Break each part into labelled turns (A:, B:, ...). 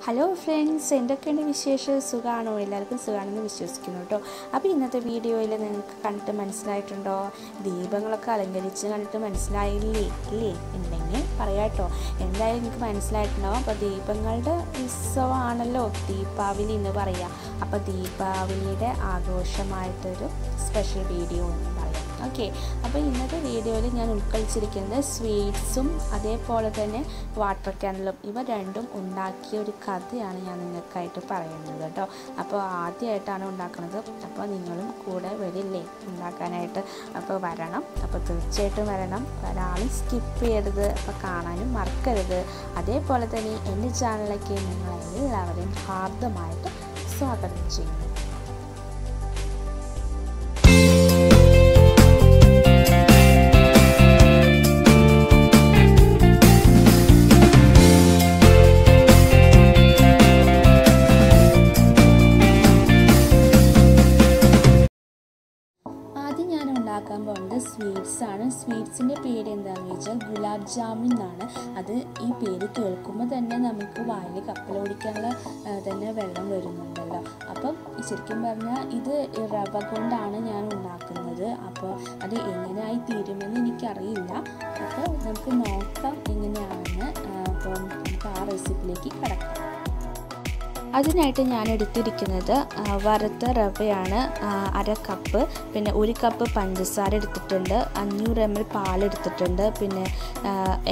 A: Hello friends, എന്തൊക്കെയാണ് വിശേഷം? സുഖാണോ? എല്ലാവർക്കും സുഖാണെന്ന് വിശ്വസിക്കുന്നു കേട്ടോ. അപ്പോൾ ഇന്നത്തെ വീഡിയോയിൽ നിങ്ങൾക്ക് കണ്ടിട്ട് മനസ്സിലായിട്ടുണ്ടോ? ദീപങ്ങളൊക്കെ അലങ്കരിച്ച് കണ്ടിട്ട് മനസ്സിലായില്ലേ? ഇല്ലേ? ഉണ്ടെങ്കിൽ പറയാം കേട്ടോ. എന്തായാലും നിങ്ങൾക്ക് മനസ്സിലായിട്ടുണ്ടാവും. അപ്പോൾ ദീപങ്ങളുടെ ഉത്സവമാണല്ലോ ദീപാവലി എന്ന് പറയാം. അപ്പോൾ ദീപാവലിയുടെ ആഘോഷമായിട്ടൊരു സ്പെഷ്യൽ വീഡിയോ എന്ന് പറയാം. ഓക്കെ, അപ്പോൾ ഇന്നത്തെ വീഡിയോയിൽ ഞാൻ ഉൾക്കൊള്ളിച്ചിരിക്കുന്നത് സ്വീറ്റ്സും അതേപോലെ തന്നെ വാട്ടർ ക്യാൻഡലും ഇവ രണ്ടും ഉണ്ടാക്കിയ ഒരു കഥയാണ് ഞാൻ നിങ്ങൾക്കായിട്ട് പറയുന്നത് കേട്ടോ. അപ്പോൾ ആദ്യമായിട്ടാണ് ഉണ്ടാക്കുന്നത്. അപ്പോൾ നിങ്ങളും കൂടെ വരില്ലേ ഉണ്ടാക്കാനായിട്ട്? അപ്പോൾ വരണം. അപ്പോൾ തീർച്ചയായിട്ടും വരണം. ഒരാളും സ്കിപ്പ് ചെയ്യരുത്. അപ്പോൾ കാണാനും മറക്കരുത്. അതേപോലെ തന്നെ എൻ്റെ ചാനലിലേക്ക് നിങ്ങളെല്ലാവരെയും ഹാർദമായിട്ട് സ്വാഗതം ചെയ്യുന്നു. ഉണ്ടാക്കാൻ പോകുന്നത് സ്വീറ്റ്സ് ആണ്. സ്വീറ്റ്സിൻ്റെ പേര് എന്താണെന്ന് വെച്ചാൽ ഗുലാബ് ജാമുൻ എന്നാണ്. അത് ഈ പേര് കേൾക്കുമ്പോൾ തന്നെ നമുക്ക് വായിൽ കപ്പലോടിക്കാനുള്ള തന്നെ വെള്ളം വരുന്നുണ്ടല്ലോ. അപ്പം ശരിക്കും പറഞ്ഞാൽ ഇത് റവ കൊണ്ടാണ് ഞാൻ ഉണ്ടാക്കുന്നത്. അപ്പോൾ അത് എങ്ങനെയായി തീരുമെന്ന് എനിക്കറിയില്ല. അപ്പോൾ നമുക്ക് നോക്കാം എങ്ങനെയാണെന്ന്. അപ്പം നമുക്ക് ആ റെസിപ്പിയിലേക്ക് കടക്കാം. അതിനായിട്ട് ഞാൻ എടുത്തിരിക്കുന്നത് വറുത്ത റവയാണ് 1/2 കപ്പ്, പിന്നെ 1 കപ്പ് പഞ്ചസാര എടുത്തിട്ടുണ്ട്, 500 ml പാലെടുത്തിട്ടുണ്ട്, പിന്നെ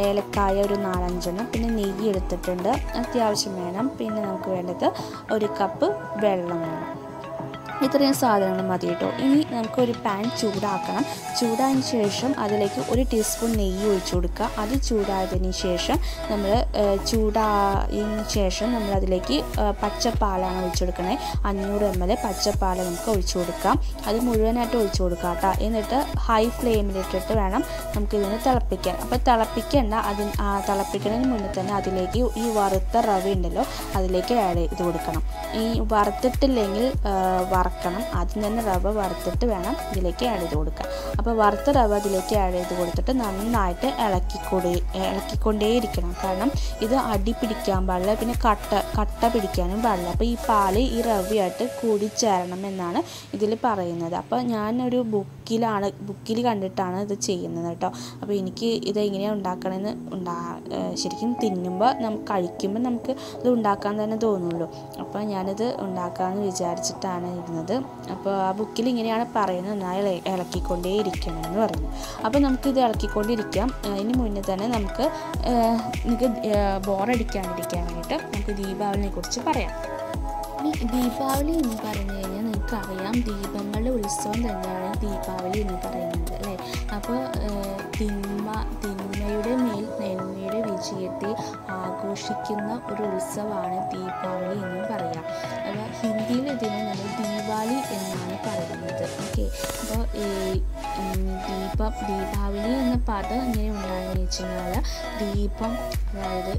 A: ഏലക്കായ ഒരു 4-5 പിന്നെ നെയ്യ് എടുത്തിട്ടുണ്ട്, അത്യാവശ്യം വേണം. പിന്നെ നമുക്ക് വേണ്ടത് 1 കപ്പ് വെള്ളം വേണം. ഇത്രയും സാധനങ്ങൾ മതി കേട്ടോ. ഇനി നമുക്കൊരു പാൻ ചൂടാക്കണം. ചൂടായതിന് ശേഷം അതിലേക്ക് 1 ടീസ്പൂൺ നെയ്യ് ഒഴിച്ചു കൊടുക്കുക. അത് ചൂടായതിന് ശേഷം നമ്മളതിലേക്ക് പച്ചപ്പാലാണ് ഒഴിച്ചു കൊടുക്കണേ. 500 ml പച്ചപ്പാൽ നമുക്ക് ഒഴിച്ചു കൊടുക്കാം. അത് മുഴുവനായിട്ട് ഒഴിച്ചു കൊടുക്കാം കേട്ടോ. എന്നിട്ട് ഹൈ ഫ്ലെയിമിലിട്ടിട്ട് വേണം നമുക്കിതിന് തിളപ്പിക്കാൻ. അപ്പോൾ തിളപ്പിക്കേണ്ട, തിളപ്പിക്കുന്നതിന് മുന്നേ തന്നെ അതിലേക്ക് ഈ വറുത്ത റവ ഉണ്ടല്ലോ അതിലേക്ക് ആഡ് ചെയ്ത് കൊടുക്കണം. ഈ വറുത്തിട്ടില്ലെങ്കിൽ വറക്കണം. ആദ്യം തന്നെ റവ വറുത്തിട്ട് വേണം ഇതിലേക്ക് ആഡ് ചെയ്ത് കൊടുക്കാൻ. അപ്പോൾ വറുത്ത റവ ഇതിലേക്ക് ആഡ് ചെയ്ത് കൊടുത്തിട്ട് നന്നായിട്ട് ഇളക്കിക്കൊണ്ടേയിരിക്കണം. കാരണം ഇത് അടി പിടിക്കാൻ പാടില്ല, പിന്നെ കട്ട പിടിക്കാനും പാടില്ല. അപ്പോൾ ഈ പാല് ഈ റവയായിട്ട് കൂടിച്ചേരണം എന്നാണ് ഇതിൽ പറയുന്നത്. അപ്പോൾ ഞാനൊരു ബുക്കിൽ കണ്ടിട്ടാണ് ഇത് ചെയ്യുന്നത് കേട്ടോ. അപ്പോൾ എനിക്ക് ഇത് എങ്ങനെയാണ് ഉണ്ടാക്കണമെന്ന് ശരിക്കും തിന്നുമ്പോൾ കഴിക്കുമ്പോൾ നമുക്ക് ഇത് ഉണ്ടാക്കാൻ തന്നെ തോന്നുള്ളൂ. അപ്പോൾ ഞാനിത് ഉണ്ടാക്കാമെന്ന് വിചാരിച്ചിട്ടാണ് ഇരുന്നത്. അപ്പോൾ ആ ബുക്കിൽ ഇങ്ങനെയാണ് പറയുന്നത്, നന്നായി ഇളക്കിക്കൊണ്ടേയിരിക്കണം എന്ന് പറഞ്ഞു. അപ്പോൾ നമുക്കിത് ഇളക്കിക്കൊണ്ടിരിക്കാം. ഇതിന് മുന്നേ തന്നെ നമുക്ക് ബോറടിക്കാണ്ടിരിക്കാൻ വേണ്ടിയിട്ട് നമുക്ക് ദീപാവലിനെ കുറിച്ച് പറയാം. ഈ ദീപാവലി എന്ന് പറഞ്ഞു കഴിഞ്ഞാൽ നിങ്ങൾക്കറിയാം, ദീപങ്ങളുടെ ഉത്സവം തന്നെയാണ് ദീപാവലി എന്ന് പറയുന്നത് അല്ലേ. അപ്പോൾ തിന്മയുടെ മേൽ നന്മയുടെ വിജയത്തെ ആഘോഷിക്കുന്ന ഒരു ഉത്സവമാണ് ദീപാവലി എന്നും പറയാം. അപ്പോൾ ഹിന്ദിയിൽ ഇതിനെ നമ്മൾ ദീപാവലി എന്നാണ് പറയുന്നത്. ഓക്കെ, അപ്പോൾ ദീപാവലി എന്ന പദം എങ്ങനെ ഉണ്ടായെന്ന് വെച്ച് കഴിഞ്ഞാൽ ദീപം, അതായത്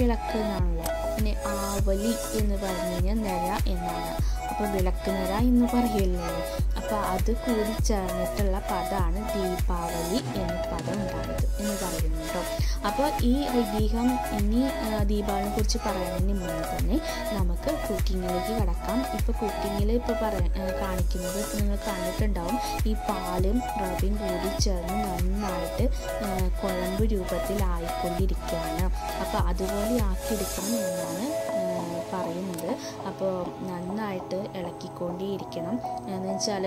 A: വിളക്ക് എന്നാണല്ലോ. പിന്നെ ആവലി എന്ന് പറഞ്ഞു കഴിഞ്ഞാൽ നിര എന്നാണ്. അപ്പോൾ വിളക്ക് നിര എന്ന് പറയില്ലേ. അപ്പോൾ അത് കൂടി ചേർന്നിട്ടുള്ള പദമാണ് ദീപാവലി എന്ന പദം ഉണ്ടായത് എന്ന് പറയുന്നു കേട്ടോ. അപ്പോൾ ഈ ഐതിഹ്യം ഇനി ദീപാവലിനെ കുറിച്ച് പറയുന്നതിന് മുന്നേ തന്നെ നമുക്ക് കുക്കിങ്ങിലേക്ക് കടക്കാം. ഇപ്പോൾ കുക്കിങ്ങിൽ കാണിക്കുന്നത് നിങ്ങൾ കണ്ടിട്ടുണ്ടാവും, ഈ പാലും റവയും കൂടി ചേർന്ന് നന്നായിട്ട് കുഴമ്പ് രൂപത്തിലായിക്കൊണ്ടിരിക്കുകയാണ്. അപ്പോൾ അതുപോലെ ആക്കിയെടുക്കണം എന്നാണ് പറയുന്നത്. അപ്പോൾ നന്നായിട്ട് ഇളക്കിക്കൊണ്ടേയിരിക്കണം. എന്ന് വെച്ചാൽ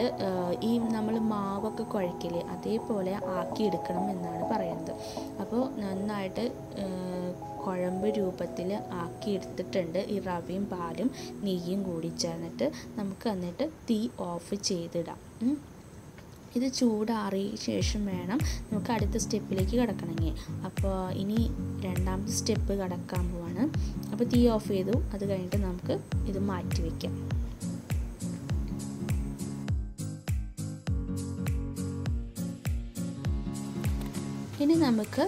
A: ഈ നമ്മൾ മാവൊക്കെ കുഴക്കില്ലേ അതേപോലെ ആക്കിയെടുക്കണം എന്നാണ് പറയുന്നത്. അപ്പോൾ നന്നായിട്ട് കുഴമ്പ് രൂപത്തിൽ ആക്കിയെടുത്തിട്ടുണ്ട്. ഈ റവയും പാലും നെയ്യും കൂടി ചേർന്നിട്ട് നമുക്ക് എന്നിട്ട് തീ ഓഫ് ചെയ്തിടാം. ഇത് ചൂടാറിയ ശേഷം വേണം നമുക്ക് അടുത്ത സ്റ്റെപ്പിലേക്ക് കിടക്കണമെങ്കിൽ. അപ്പോൾ ഇനി രണ്ടാമത്തെ സ്റ്റെപ്പ് കിടക്കാൻ പോവാണ്. അപ്പോൾ തീ ഓഫ് ചെയ്തു. അത് കഴിഞ്ഞിട്ട് നമുക്ക് ഇത് മാറ്റി വയ്ക്കാം. ഇനി നമുക്ക്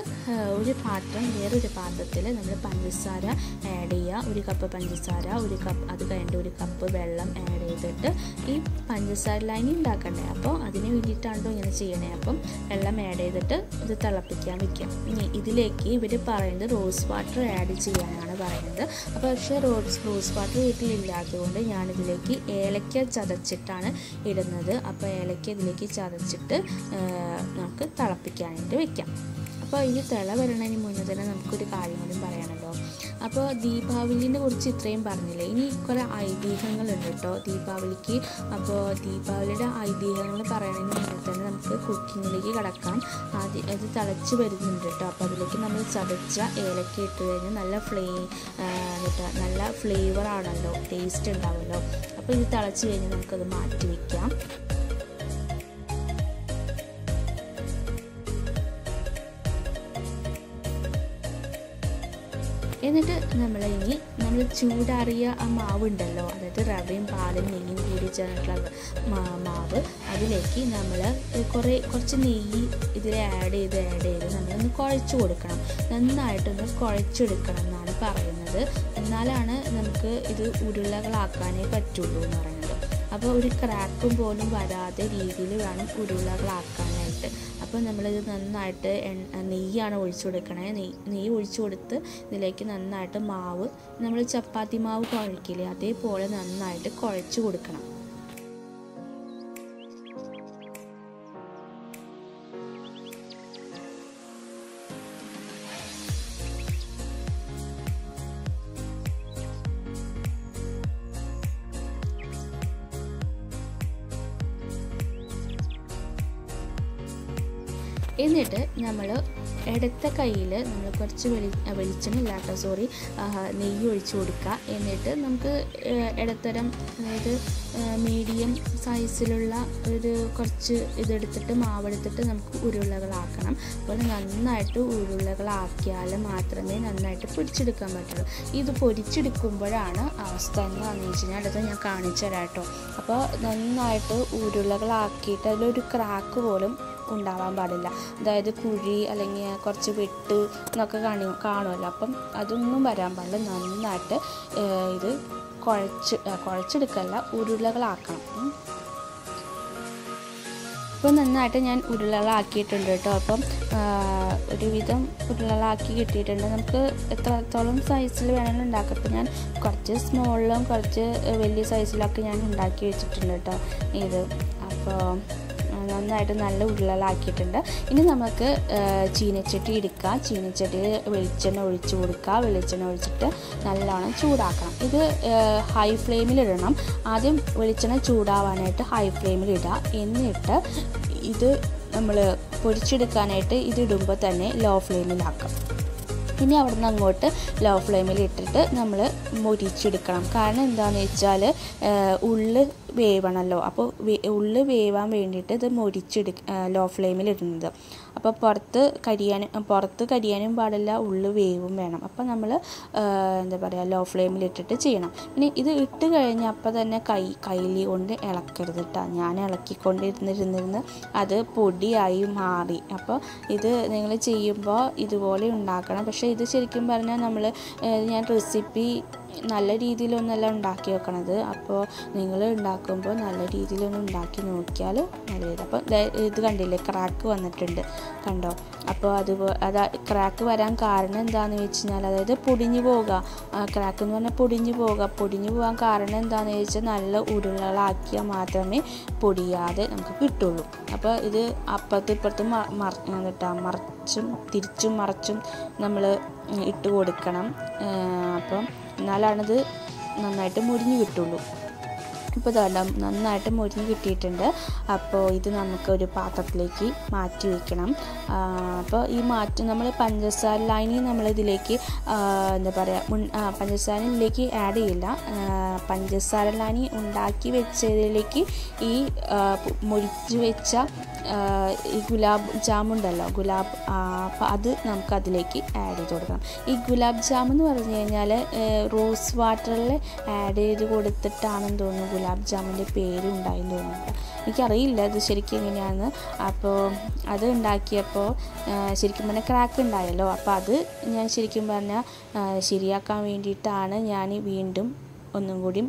A: ഒരു പാത്രം, വേറൊരു പാത്രത്തിൽ നമ്മൾ പഞ്ചസാര ആഡ് ചെയ്യുക. 1 കപ്പ് പഞ്ചസാര, 1 കപ്പ്, അത് കഴിഞ്ഞിട്ട് 1 കപ്പ് വെള്ളം ആഡ് ചെയ്തിട്ട് ഈ പഞ്ചസാര ലൈൻ ഉണ്ടാക്കണ്ടേ. അപ്പോൾ അതിന് വേണ്ടിയിട്ടാണല്ലോ ഇങ്ങനെ ചെയ്യണേ. അപ്പം വെള്ളം ആഡ് ചെയ്തിട്ട് ഇത് തിളപ്പിക്കാൻ വയ്ക്കാം. ഇനി ഇതിലേക്ക് ഇവർ പറയുന്നത് റോസ് വാട്ടർ ആഡ് ചെയ്യാനാണ് പറയുന്നത്. അപ്പോൾ പക്ഷേ റോസ് വാട്ടർ വീട്ടിലില്ലാത്തതുകൊണ്ട് ഞാനിതിലേക്ക് ഏലക്ക ചതച്ചിട്ടാണ് ഇടുന്നത്. അപ്പോൾ ഏലക്ക ഇതിലേക്ക് ചതച്ചിട്ട് നമുക്ക് തിളപ്പിക്കാനായിട്ട് വെക്കാം. അപ്പോൾ ഈ തിള വരണതിന് മുന്നേ തന്നെ നമുക്കൊരു കാര്യം കൂടി പറയാനല്ലോ. അപ്പോൾ ദീപാവലിനെ കുറിച്ച് ഇത്രയും പറഞ്ഞില്ലേ, ഇനി കുറേ ഐതിഹ്യങ്ങളുണ്ട് കേട്ടോ ദീപാവലിക്ക്. അപ്പോൾ ദീപാവലിയുടെ ഐതിഹ്യങ്ങൾ പറയുന്നതിന് മുന്നേ തന്നെ നമുക്ക് കുക്കിങ്ങിലേക്ക് കിടക്കാം. അത് തിളച്ച് വരുന്നുണ്ട് കേട്ടോ. അപ്പോൾ അതിലേക്ക് നമ്മൾ ചതച്ച ഏലക്ക ഇട്ട് കഴിഞ്ഞാൽ നല്ല ഫ്ലേവറാണല്ലോ, ടേസ്റ്റ് ഉണ്ടാവുമല്ലോ. അപ്പോൾ ഇത് തിളച്ച് കഴിഞ്ഞാൽ നമുക്കത് മാറ്റി വയ്ക്കാം. എന്നിട്ട് നമ്മൾ ചൂടാറിയ ആ മാവുണ്ടല്ലോ, അതായത് റവയും പാലും നെയ്യും കൂടി ചേർന്നിട്ടുള്ള മാവ്, അതിലേക്ക് നമ്മൾ കുറച്ച് നെയ്യ് ഇതിൽ ആഡ് ചെയ്ത് നമ്മളൊന്ന് കുഴച്ച് കൊടുക്കണം. നന്നായിട്ടൊന്ന് കുഴച്ചെടുക്കണം എന്നാണ് പറയുന്നത്. എന്നാലാണ് നമുക്ക് ഇത് ഉരുളകളാക്കാനേ പറ്റുള്ളൂ എന്ന് പറയുന്നത്. അപ്പോൾ ഒരു ക്രാക്കും പോലും വരാതെ രീതിയിൽ വേണം ഉരുളകളാക്കാനായിട്ട്. അപ്പോൾ നമ്മളിത് നന്നായിട്ട് നെയ്യാണ് ഒഴിച്ചു കൊടുക്കണേ. നെയ്യ് ഒഴിച്ചു കൊടുത്ത് ഇതിലേക്ക് നന്നായിട്ട് മാവ്, നമ്മൾ ചപ്പാത്തി മാവ് കുഴക്കില്ലേ, അതേപോലെ നന്നായിട്ട് കുഴച്ച് കൊടുക്കണം. എന്നിട്ട് നമ്മൾ ഇടത്ത കയ്യിൽ നമ്മൾ കുറച്ച് നെയ്യ് ഒഴിച്ചു കൊടുക്കുക. എന്നിട്ട് നമുക്ക് ഇടത്തരം, അതായത് മീഡിയം സൈസിലുള്ള കുറച്ച് ഇതെടുത്തിട്ട് മാവെടുത്തിട്ട് നമുക്ക് ഉരുളകളാക്കണം. അപ്പോൾ നന്നായിട്ട് ഉരുളകളാക്കിയാൽ മാത്രമേ നന്നായിട്ട് പൊരിച്ചെടുക്കാൻ പറ്റുള്ളൂ. ഇത് പൊരിച്ചെടുക്കുമ്പോഴാണ് അവസ്ഥ എന്താണെന്ന് വെച്ച് കഴിഞ്ഞാൽ അടുത്ത് ഞാൻ കാണിച്ചു തരാം കേട്ടോ. അപ്പോൾ നന്നായിട്ട് ഉരുളകളാക്കിയിട്ട് അതിലൊരു ക്രാക്ക് പോലും ഉണ്ടാവാൻ പാടില്ല. അതായത് കുഴി അല്ലെങ്കിൽ കുറച്ച് വെട്ട് എന്നൊക്കെ കാണുമല്ലോ. അപ്പം അതൊന്നും വരാൻ പാടില്ല. നന്നായിട്ട് ഇത് കുഴച്ചെടുക്കല്ല, ഉരുളകളാക്കണം. ഇപ്പോൾ നന്നായിട്ട് ഞാൻ ഉരുളകളാക്കിയിട്ടുണ്ട് കേട്ടോ. അപ്പം ഒരുവിധം ഉരുളകളാക്കി കിട്ടിയിട്ടുണ്ട്. നമുക്ക് എത്രത്തോളം സൈസിൽ വേണമെങ്കിലും ഉണ്ടാക്കാം. അപ്പോൾ ഞാൻ കുറച്ച് സ്മോളിലും കുറച്ച് വലിയ സൈസിലൊക്കെ ഞാൻ ഉണ്ടാക്കി വെച്ചിട്ടുണ്ട് കേട്ടോ ഇത്. അപ്പോൾ നന്നായിട്ട് നല്ല ഉരുളകളാക്കിയിട്ടുണ്ട്. ഇനി നമുക്ക് ചീനച്ചട്ടി എടുക്കുക. ചീനച്ചട്ടിയിൽ വെളിച്ചെണ്ണ ഒഴിച്ച് കൊടുക്കുക. വെളിച്ചെണ്ണ ഒഴിച്ചിട്ട് നല്ലോണം ചൂടാക്കണം. ഇത് ഹൈ ഫ്ലെയിമിലിടണം. ആദ്യം വെളിച്ചെണ്ണ ചൂടാവാനായിട്ട് ഹൈ ഫ്ലെയിമിലിടുക. എന്നിട്ട് ഇത് നമ്മൾ പൊരിച്ചെടുക്കാനായിട്ട് ഇതിടുമ്പോൾ തന്നെ ലോ ഫ്ലെയിമിലാക്കാം. ഇനി അവിടെ നിന്ന് അങ്ങോട്ട് ലോ ഫ്ലെയിമിൽ ഇട്ടിട്ട് നമ്മൾ മൊരിച്ചെടുക്കണം. കാരണം എന്താണെന്ന് വെച്ചാൽ ഉള്ളി വേവണമല്ലോ. അപ്പോൾ ഉള്ളി വേവാൻ വേണ്ടിയിട്ട് ഇത് ലോ ഫ്ലെയിമിൽ ഇടുന്നത്. അപ്പോൾ പുറത്ത് കരിയാനും പാടില്ല, ഉള്ളി വേവും വേണം. അപ്പോൾ നമ്മൾ ലോ ഫ്ലെയിമിൽ ഇട്ടിട്ട് ചെയ്യണം. ഇനി ഇത് ഇട്ട് കഴിഞ്ഞാൽ അപ്പോൾ തന്നെ കയ്യിൽ കൊണ്ട് ഇളക്കരുത് കേട്ടോ. ഞാൻ ഇളക്കിക്കൊണ്ടിരുന്നിരുന്ന് അത് പൊടിയായി മാറി. അപ്പോൾ ഇത് നിങ്ങൾ ചെയ്യുമ്പോൾ ഇതുപോലെ ഉണ്ടാക്കണം. പക്ഷേ ഇത് ശരിക്കും പറഞ്ഞാൽ ഞാൻ റെസിപ്പി നല്ല രീതിയിലൊന്നല്ല ഉണ്ടാക്കി വെക്കണത്. അപ്പോൾ നിങ്ങൾ ഉണ്ടാക്കുമ്പോൾ നല്ല രീതിയിലൊന്ന് ഉണ്ടാക്കി നോക്കിയാൽ നല്ലത്. അപ്പോൾ ഇത് കണ്ടില്ലേ, ക്രാക്ക് വന്നിട്ടുണ്ട്, കണ്ടോ? അപ്പോൾ ക്രാക്ക് വരാൻ കാരണം എന്താണെന്ന് വെച്ച് കഴിഞ്ഞാൽ, അതായത് പൊടിഞ്ഞു പോകുക. ക്രാക്ക് എന്ന് പറഞ്ഞാൽ പൊടിഞ്ഞു പോകാൻ കാരണം എന്താണെന്ന് വെച്ചാൽ നല്ല ഉരുളകളാക്കിയാൽ മാത്രമേ പൊടിയാതെ നമുക്ക് കിട്ടുള്ളൂ. അപ്പോൾ ഇത് അപ്പുറത്തും ഇപ്പുറത്തും തിരിച്ചും മറിച്ചും നമ്മൾ ഇട്ട് കൊടുക്കണം. അപ്പം എന്നാലാണിത് നന്നായിട്ട് മുരിഞ്ഞ് കിട്ടുള്ളൂ. ഇപ്പോൾ നന്നായിട്ട് മുരിഞ്ഞ് കിട്ടിയിട്ടുണ്ട്. അപ്പോൾ ഇത് നമുക്കൊരു പാത്രത്തിലേക്ക് മാറ്റി വയ്ക്കണം. അപ്പോൾ ഈ നമ്മൾ പഞ്ചസാര ലായനി നമ്മളിതിലേക്ക് പഞ്ചസാര ഇതിലേക്ക് ആഡ് ചെയ്യില്ല. പഞ്ചസാര ലായനി ഉണ്ടാക്കി വെച്ചതിലേക്ക് ഈ മുരിച്ച് വെച്ച ഈ ഗുലാബ് ജാമുണ്ടല്ലോ, അപ്പോൾ അത് നമുക്കതിലേക്ക് ആഡ് ചെയ്ത് കൊടുക്കണം. ഈ ഗുലാബ് ജാമുൻ എന്ന് പറഞ്ഞു കഴിഞ്ഞാൽ റോസ് വാട്ടറിൽ ആഡ് ചെയ്ത് കൊടുത്തിട്ടാണെന്ന് തോന്നുന്നു ഗുലാബ് ജാമുൻ്റെ പേരുണ്ടായെന്ന് തോന്നുന്നുണ്ട്. എനിക്കറിയില്ല ഇത് ശരിക്കും എങ്ങനെയാണെന്ന്. അപ്പോൾ അത് ഉണ്ടാക്കിയപ്പോൾ ശരിക്കും പറഞ്ഞാൽ ക്രാക്ക് ഉണ്ടായല്ലോ. അപ്പോൾ അത് ഞാൻ ശരിക്കും പറഞ്ഞാൽ ശരിയാക്കാൻ വേണ്ടിയിട്ടാണ് ഞാൻ വീണ്ടും ഒന്നും കൂടി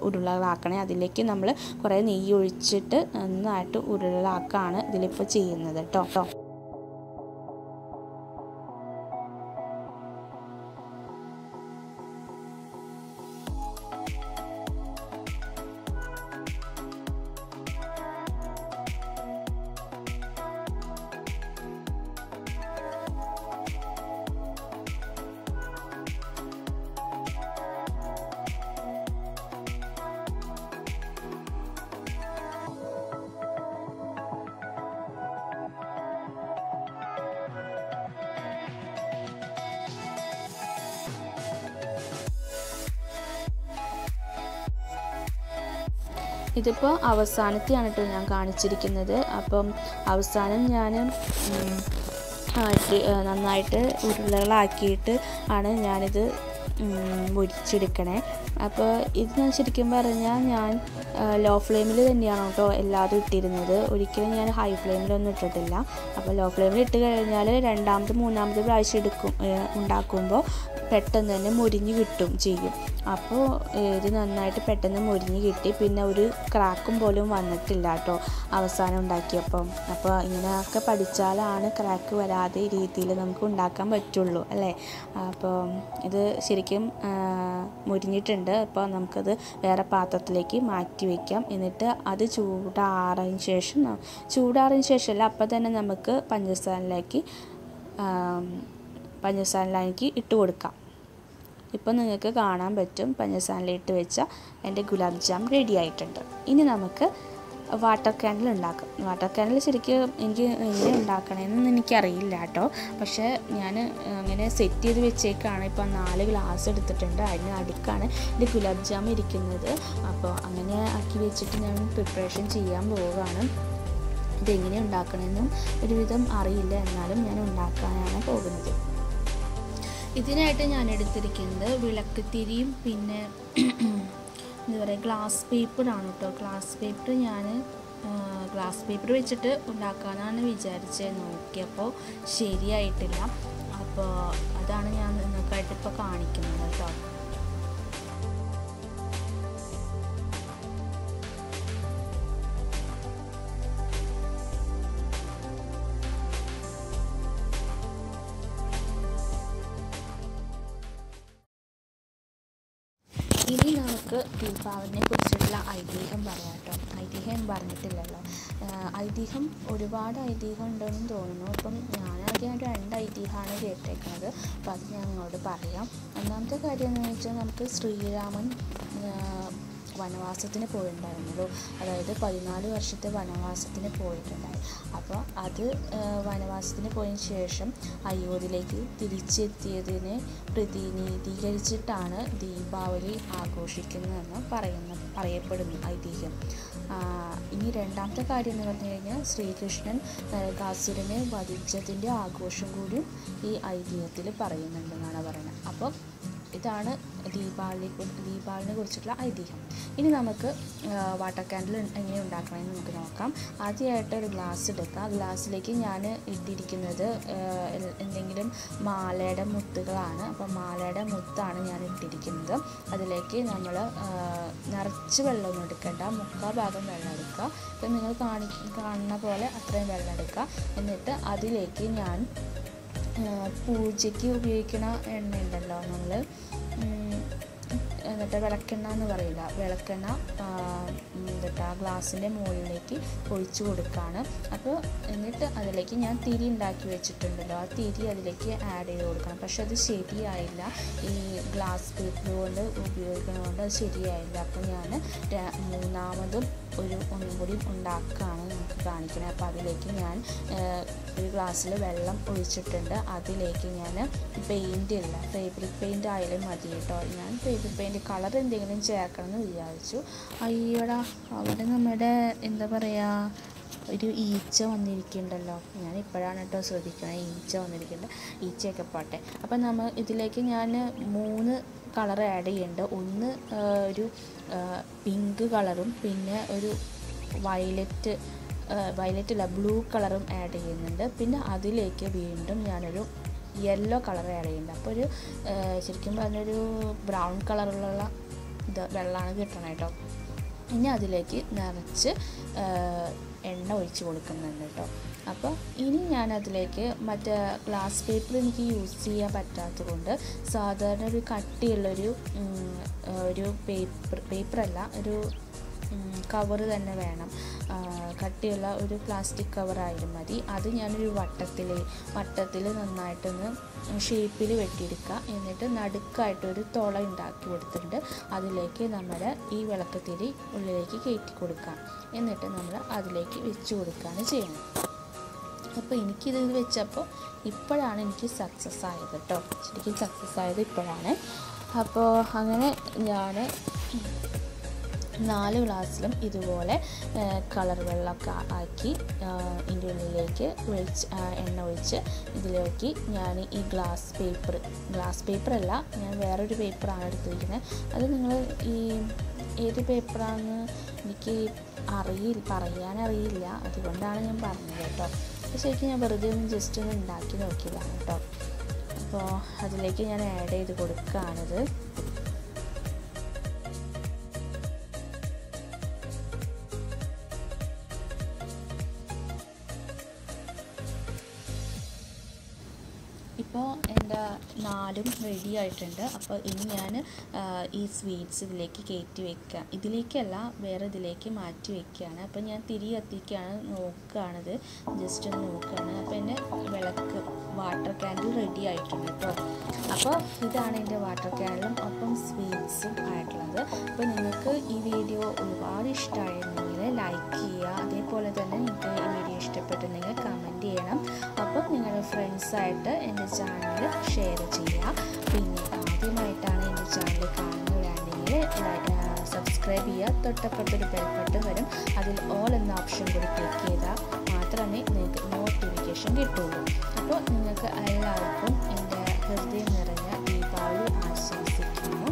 A: ഉരുളകളാക്കണേ. അതിലേക്ക് നമ്മൾ കുറേ നെയ്യ് ഒഴിച്ചിട്ട് നന്നായിട്ട് ഉരുളകളാക്കാണ് ഇതിലിപ്പോൾ ചെയ്യുന്നത് കേട്ടോ. ഇതിപ്പോൾ അവസാനത്തെയാണ് കേട്ടോ ഞാൻ കാണിച്ചിരിക്കുന്നത്. അപ്പം അവസാനം ഞാൻ നന്നായിട്ട് ഉരുളകളാക്കിയിട്ട് ആണ് ഞാനിത് മുരിച്ചെടുക്കണേ. അപ്പോൾ ഇത് ഞാൻ ശരിക്കും പറഞ്ഞാൽ ഞാൻ ലോ ഫ്ലെയിമിൽ തന്നെയാണ് കേട്ടോ എല്ലാതും ഇട്ടിരുന്നത്. ഒരിക്കലും ഞാൻ ഹൈ ഫ്ലെയിമിലൊന്നും ഇട്ടിട്ടില്ല. അപ്പോൾ ലോ ഫ്ലെയിമിൽ ഇട്ട് കഴിഞ്ഞാൽ രണ്ടാമത് മൂന്നാമത് പ്രാവശ്യം ഉണ്ടാക്കുമ്പോൾ പെട്ടെന്ന് തന്നെ മുരിഞ്ഞ് കിട്ടും ചെയ്യും. അപ്പോൾ ഇത് നന്നായിട്ട് പെട്ടെന്ന് മുരിഞ്ഞ് കിട്ടി. പിന്നെ ഒരു ക്രാക്കും പോലും വന്നിട്ടില്ല കേട്ടോ അവസാനം ഉണ്ടാക്കിയപ്പം. അപ്പോൾ ഇങ്ങനെയൊക്കെ പഠിച്ചാലാണ് ക്രാക്ക് വരാതെ രീതിയിൽ നമുക്ക് ഉണ്ടാക്കാൻ പറ്റുള്ളൂ അല്ലേ. അപ്പോൾ ഇത് ശരിക്കും മുരിഞ്ഞിട്ടുണ്ട്. അപ്പോൾ നമുക്കത് വേറെ പാത്രത്തിലേക്ക് മാറ്റി വയ്ക്കാം. എന്നിട്ട് അത് ചൂടാറിന് ശേഷമല്ല അപ്പം തന്നെ നമുക്ക് പഞ്ചസാരയിലേക്ക് ഇട്ട് കൊടുക്കാം. ഇപ്പോൾ നിങ്ങൾക്ക് കാണാൻ പറ്റും പഞ്ചസാരയിലിട്ട് വെച്ച എൻ്റെ ഗുലാബ് ജാം റെഡി ആയിട്ടുണ്ട്. ഇനി നമുക്ക് വാട്ടർ ക്യാൻഡിൽ ഉണ്ടാക്കും. വാട്ടർ ക്യാൻഡിൽ ശരിക്കും എനിക്ക് എങ്ങനെ ഉണ്ടാക്കണമെന്നൊന്നും എനിക്കറിയില്ല കേട്ടോ. പക്ഷേ ഞാൻ അങ്ങനെ സെറ്റ് ചെയ്ത് വെച്ചേക്കാണ്. ഇപ്പോൾ 4 ഗ്ലാസ് എടുത്തിട്ടുണ്ട്. അതിന് അടുക്കാണ് എൻ്റെ ഗുലാബ് ജാം ഇരിക്കുന്നത്. അപ്പോൾ അങ്ങനെ ആക്കി വെച്ചിട്ട് ഞാൻ പ്രിപ്പറേഷൻ ചെയ്യാൻ പോവുകയാണ്. ഇതെങ്ങനെ ഉണ്ടാക്കണമെന്നും ഒരുവിധം അറിയില്ല, എന്നാലും ഞാൻ ഉണ്ടാക്കാനാണ് പോകുന്നത്. ഇതിനായിട്ട് ഞാൻ എടുത്തിരിക്കുന്നത് വിളക്കുതിരിയും പിന്നെ എന്താ പറയുക ഗ്ലാസ് പേപ്പറാണ് കേട്ടോ. ഗ്ലാസ് പേപ്പർ വെച്ചിട്ട് ഉണ്ടാക്കാനാണ് വിചാരിച്ചത്. നോക്കിയപ്പോൾ ശരിയായിട്ടില്ല. അപ്പോൾ അതാണ് ഞാൻ നിങ്ങൾക്കായിട്ട് ഇപ്പോൾ കാണിക്കുന്നത് കേട്ടോ. ഇനി നമുക്ക് ദീപാവലിനെ കുറിച്ചുള്ള ഐതിഹ്യം പറയാം കേട്ടോ. ഐതിഹ്യം പറഞ്ഞിട്ടില്ലല്ലോ. ഐതിഹ്യം ഒരുപാട് ഐതിഹ്യം ഉണ്ടെന്ന് തോന്നുന്നു. അപ്പം ഞാനാദ്യം 2 ഐതിഹ്യമാണ് കേട്ടേക്കുന്നത്. അപ്പോൾ അത് ഞാൻ നിങ്ങളോട് പറയാം. ഒന്നാമത്തെ കാര്യം എന്ന് വെച്ചാൽ നമുക്ക് ശ്രീരാമൻ വനവാസത്തിന് പോയിട്ടുണ്ടായിരുന്നല്ലോ. അതായത് 14 വർഷത്തെ വനവാസത്തിന് പോയിട്ടുണ്ടായി. അപ്പോൾ അത് വനവാസത്തിന് പോയതിന് ശേഷം അയോധ്യയിലേക്ക് തിരിച്ചെത്തിയതിനെ പ്രതിനിധീകരിച്ചിട്ടാണ് ദീപാവലി ആഘോഷിക്കുന്നതെന്ന് പറയപ്പെടുന്നു ഐതിഹ്യം. ഇനി രണ്ടാമത്തെ കാര്യം എന്ന് പറഞ്ഞു കഴിഞ്ഞാൽ ശ്രീകൃഷ്ണൻ നരകാസുരനെ വധിച്ചതിൻ്റെ ആഘോഷം കൂടി ഈ ഐതിഹ്യത്തിൽ പറയുന്നുണ്ടെന്നാണ് പറയുന്നത്. അപ്പോൾ ഇതാണ് ദീപാവലിനെ കുറിച്ചുള്ള ഐതിഹ്യം. ഇനി നമുക്ക് വാട്ടർ ക്യാൻഡിൽ എങ്ങനെ ഉണ്ടാക്കണമെന്ന് നമുക്ക് നോക്കാം. ആദ്യമായിട്ട് ഒരു ഗ്ലാസ് എടുക്കുക. ഗ്ലാസ്സിലേക്ക് ഞാൻ ഇട്ടിരിക്കുന്നത് എന്തെങ്കിലും മാലയുടെ മുത്തുകളാണ്. അപ്പോൾ മാലയുടെ മുത്താണ് ഞാൻ ഇട്ടിരിക്കുന്നത്. അതിലേക്ക് നമ്മൾ നിറച്ച് വെള്ളമൊന്നും എടുക്കേണ്ട, 3/4 ഭാഗം വെള്ളം എടുക്കുക. ഇപ്പം നിങ്ങൾ കാണുന്ന പോലെ അത്രയും വെള്ളം എടുക്കുക. എന്നിട്ട് അതിലേക്ക് ഞാൻ പൂജയ്ക്ക് ഉപയോഗിക്കുന്ന എണ്ണ ഉണ്ടല്ലോ, നമ്മൾ എന്നിട്ട് വിളക്കെണ്ണ എന്ന് പറയില്ല, വിളക്കെണ്ണ ഗ്ലാസിൻ്റെ മുകളിലേക്ക് ഒഴിച്ചു കൊടുക്കുകയാണ്. അപ്പോൾ എന്നിട്ട് അതിലേക്ക് ഞാൻ തിരി ഉണ്ടാക്കി വെച്ചിട്ടുണ്ടല്ലോ, ആ തിരി അതിലേക്ക് ആഡ് ചെയ്ത് കൊടുക്കണം. പക്ഷെ അത് ശരിയായില്ല, ഈ ഗ്ലാസ് പേപ്പർ കൊണ്ട് ഉപയോഗിക്കുന്നതുകൊണ്ട് അത് ശരിയായില്ല. അപ്പോൾ ഞാൻ മൂന്നാമതും ഒന്നും കൂടി ഉണ്ടാക്കുകയാണ് നമുക്ക് കാണിക്കുന്നത്. അപ്പോൾ അതിലേക്ക് ഞാൻ ഒരു ഗ്ലാസ്സിൽ വെള്ളം ഒഴിച്ചിട്ടുണ്ട്. അതിലേക്ക് ഞാൻ ഫേബ്രിക് പെയിൻറ്റ് ആയാലും മതി കേട്ടോ. ഞാൻ ഫേബ്രിക് പെയിൻറ്റ് കളർ എന്തെങ്കിലും ചേർക്കണമെന്ന് വിചാരിച്ചു. അയ്യോടാ, അവിടെ നമ്മുടെ എന്താ പറയുക ഒരു ഈച്ച വന്നിരിക്കുന്നുണ്ടല്ലോ. ഞാൻ ഇപ്പോഴാണ് കേട്ടോ ശ്രദ്ധിക്കുന്നത് ഈച്ച വന്നിരിക്കുന്നുണ്ട്. ഈച്ചയൊക്കെ പോട്ടെ. അപ്പം ഇതിലേക്ക് ഞാൻ 3 കളർ ആഡ് ചെയ്യുന്നുണ്ട്. ഒന്ന് ഒരു പിങ്ക് കളറും പിന്നെ ഒരു വയലറ്റ് ബ്ലൂ കളറും ആഡ് ചെയ്യുന്നുണ്ട്. പിന്നെ അതിലേക്ക് വീണ്ടും ഞാനൊരു യെല്ലോ കളർ ആഡ് ചെയ്യുന്നുണ്ട്. അപ്പോൾ ഒരു ശരിക്കും പറഞ്ഞൊരു ബ്രൗൺ കളറിലുള്ള വെള്ളമാണ് കിട്ടണം കേട്ടോ. ഇനി അതിലേക്ക് നിറച്ച് എണ്ണ ഒഴിച്ച് കൊടുക്കുന്നുണ്ട് കേട്ടോ. അപ്പോൾ ഇനി ഞാൻ അതിലേക്ക് മറ്റേ ഗ്ലാസ് പേപ്പർ എനിക്ക് യൂസ് ചെയ്യാൻ പറ്റാത്തത് കൊണ്ട് സാധാരണ ഒരു കട്ടിയുള്ളൊരു പേപ്പറല്ല, ഒരു കവറ് തന്നെ വേണം. കട്ടിയുള്ള ഒരു പ്ലാസ്റ്റിക് കവറായാലും മതി. അത് ഞാനൊരു വട്ടത്തിൽ നന്നായിട്ടൊന്ന് ഷേപ്പിൽ വെട്ടിയെടുക്കുക. എന്നിട്ട് നടുക്കായിട്ടൊരു തുള ഉണ്ടാക്കി കൊടുത്തിട്ടുണ്ട്. അതിലേക്ക് നമ്മുടെ ഈ വിളക്കത്തിരി ഉള്ളിലേക്ക് കയറ്റി കൊടുക്കാം. എന്നിട്ട് നമ്മൾ അതിലേക്ക് വെച്ച് കൊടുക്കുകയാണ് ചെയ്യുന്നത്. അപ്പോൾ എനിക്കിത് വെച്ചപ്പോൾ ഇപ്പോഴാണ് എനിക്ക് സക്സസ് ആയത് കേട്ടോ. ശരിക്കും സക്സസ് ആയത് ഇപ്പോഴാണ്. അപ്പോൾ അങ്ങനെ ഞാൻ 4 ഗ്ലാസ്സിലും ഇതുപോലെ കളർ വെള്ളമൊക്കെ ആക്കി ഇതിൻ്റെ ഉള്ളിലേക്ക് എണ്ണ ഒഴിച്ച് ഇതിലേക്ക് ഞാൻ ഈ ഗ്ലാസ് പേപ്പറല്ല, ഞാൻ വേറൊരു പേപ്പറാണ് എടുത്തിരിക്കുന്നത്. അത് നിങ്ങൾ ഈ ഏത് പേപ്പറാണെന്ന് എനിക്ക് പറയാനറിയില്ല, അതുകൊണ്ടാണ് ഞാൻ പറഞ്ഞത് കേട്ടോ. ശരിക്കും ഞാൻ വെറുതെ ജസ്റ്റ് ഒന്ന് ഉണ്ടാക്കി നോക്കിയതാണ് കേട്ടോ. അപ്പോൾ അതിലേക്ക് ഞാൻ ആഡ് ചെയ്ത് കൊടുക്കുകയാണിത്. ഇപ്പോൾ എൻ്റെ 4 റെഡി ആയിട്ടുണ്ട്. അപ്പോൾ ഇനി ഞാൻ ഈ സ്വീറ്റ്സ് ഇതിലേക്ക് കയറ്റി വയ്ക്കുക, ഇതിലേക്കല്ല വേറെ ഇതിലേക്ക് മാറ്റി വയ്ക്കുകയാണ്. അപ്പോൾ ഞാൻ തിരി കത്തിക്കുകയാണ്, നോക്കുകയാണിത്, ജസ്റ്റ് ഒന്ന് നോക്കുകയാണ്. അപ്പോൾ എൻ്റെ വിളക്ക് വാട്ടർ ക്യാൻഡിൽ റെഡി ആയിട്ടുണ്ട് കേട്ടോ. അപ്പോൾ ഇതാണ് എൻ്റെ വാട്ടർ ക്യാൻഡിലും ഒപ്പം സ്വീറ്റ്സും ആയിട്ടുള്ളത്. അപ്പോൾ നിങ്ങൾക്ക് ഈ വീഡിയോ ഒരുപാട് ഇഷ്ടമായിരുന്നെങ്കിൽ ലൈക്ക് ചെയ്യുക, അതേപോലെ തന്നെ നിങ്ങൾക്ക് ഈ വീഡിയോ ഇഷ്ടപ്പെട്ടുണ്ടെങ്കിൽ കമൻറ്റ് ചെയ്യണം. അപ്പം നിങ്ങളുടെ ഫ്രണ്ട്സായിട്ട് എൻ്റെ ചാനൽ ഷെയർ ചെയ്യുക. പിന്നെ ആദ്യമായിട്ടാണ് എൻ്റെ ചാനൽ കാണുന്നവരാണെങ്കിൽ സബ്സ്ക്രൈബ് ചെയ്യുക. തൊട്ടപ്പുറത്തൊരു ബെൽ ബട്ടൺ വരും, അതിൽ ഓൾ എന്ന ഓപ്ഷൻ കൂടി ക്ലിക്ക് ചെയ്താൽ മാത്രമേ നിങ്ങൾക്ക് നോട്ടിഫിക്കേഷൻ കിട്ടുള്ളൂ. അപ്പോൾ നിങ്ങൾക്ക് എല്ലാവർക്കും എൻ്റെ ഹൃദയം നിറഞ്ഞ ദീപാവലി ആശംസിക്കുന്നു.